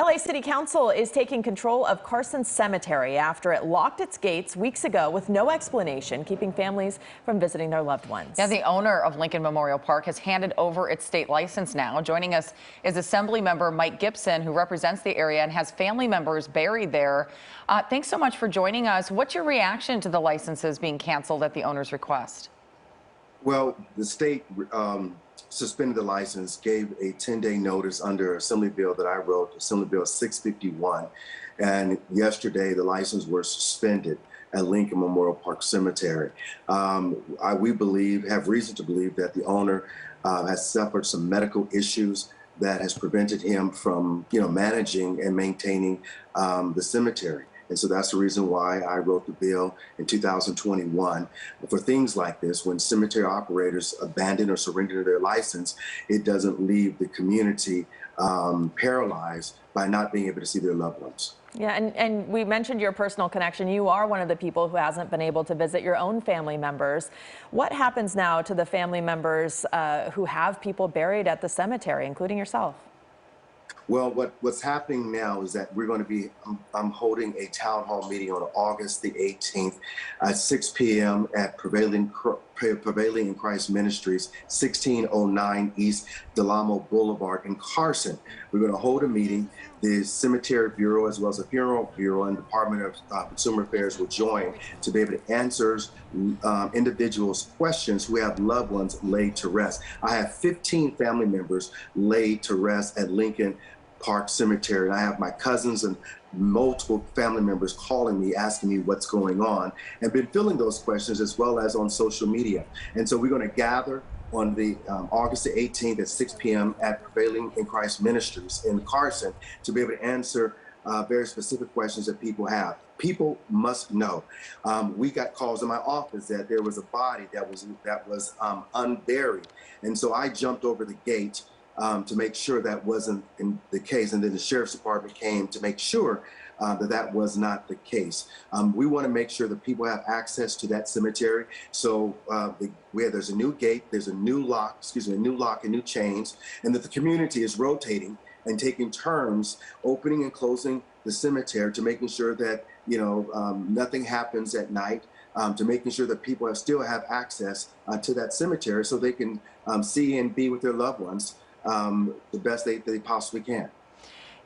LA City Council is taking control of Carson Cemetery after it locked its gates weeks ago with no explanation, keeping families from visiting their loved ones. Yeah, the owner of Lincoln Memorial Park has handed over its state license now. Joining us is Assemblymember Mike Gipson, who represents the area and has family members buried there. Thanks so much for joining us. What's your reaction to the licenses being canceled at the owner's request? Well, the state suspended the license, gave a 10-day notice under Assembly Bill that I wrote, Assembly Bill 651. And yesterday, the license was suspended at Lincoln Memorial Park Cemetery. We have reason to believe that the owner has suffered some medical issues that has prevented him from, managing and maintaining the cemetery. And so that's the reason why I wrote the bill in 2021 for things like this. When cemetery operators abandon or surrender their license, it doesn't leave the community paralyzed by not being able to see their loved ones. Yeah, and we mentioned your personal connection. You are one of the people who hasn't been able to visit your own family members. What happens now to the family members who have people buried at the cemetery, including yourself? Well, what's happening now is that we're going to be, I'm holding a town hall meeting on August the 18th at 6 p.m. at Prevailing in Christ Ministries, 1609 East Delamo Boulevard in Carson. We're going to hold a meeting. The Cemetery Bureau, as well as the Funeral Bureau and Department of Consumer Affairs, will join to be able to answer individuals' questions who have loved ones laid to rest. I have 15 family members laid to rest at Lincoln Park Cemetery. And I have my cousins and multiple family members calling me, asking me what's going on, and been filling those questions as well as on social media. And so we're going to gather on the August the 18th at 6 p.m. at Prevailing in Christ Ministries in Carson to be able to answer very specific questions that people have. People must know. We got calls in my office that there was a body that was unburied, and so I jumped over the gate to make sure that wasn't in the case. And then the sheriff's department came to make sure that was not the case. We want to make sure that people have access to that cemetery. So there's a new gate, there's a new lock and new chains, and that the community is rotating and taking turns opening and closing the cemetery to making sure that nothing happens at night, to making sure that people still have access to that cemetery so they can see and be with their loved ones the best they possibly can.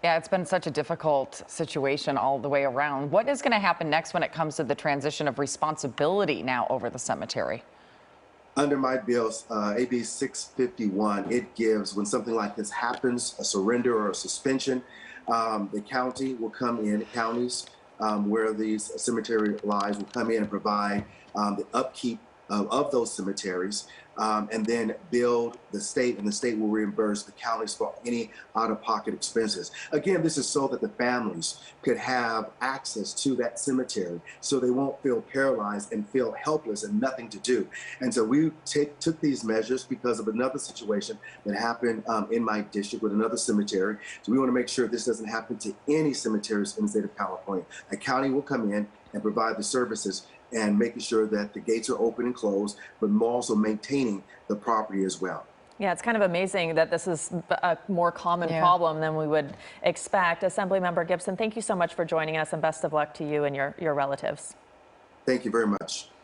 Yeah, it's been such a difficult situation all the way around. What is going to happen next when it comes to the transition of responsibility now over the cemetery? Under my bills, AB 651, it gives, when something like this happens, a surrender or a suspension, the county will come in, counties where these cemetery lies will come in and provide the upkeep of those cemeteries, and then build the state, and the state will reimburse the counties for any out-of-pocket expenses. Again, this is so that the families could have access to that cemetery so they won't feel paralyzed and feel helpless and nothing to do. And so we took these measures because of another situation that happened in my district with another cemetery. So we want to make sure this doesn't happen to any cemeteries in the state of California. A county will come in and provide the services and making sure that the gates are open and closed, but also maintaining the property as well. Yeah, it's kind of amazing that this is a more common problem than we would expect. Assemblymember Gipson, thank you so much for joining us, and best of luck to you and your relatives. Thank you very much.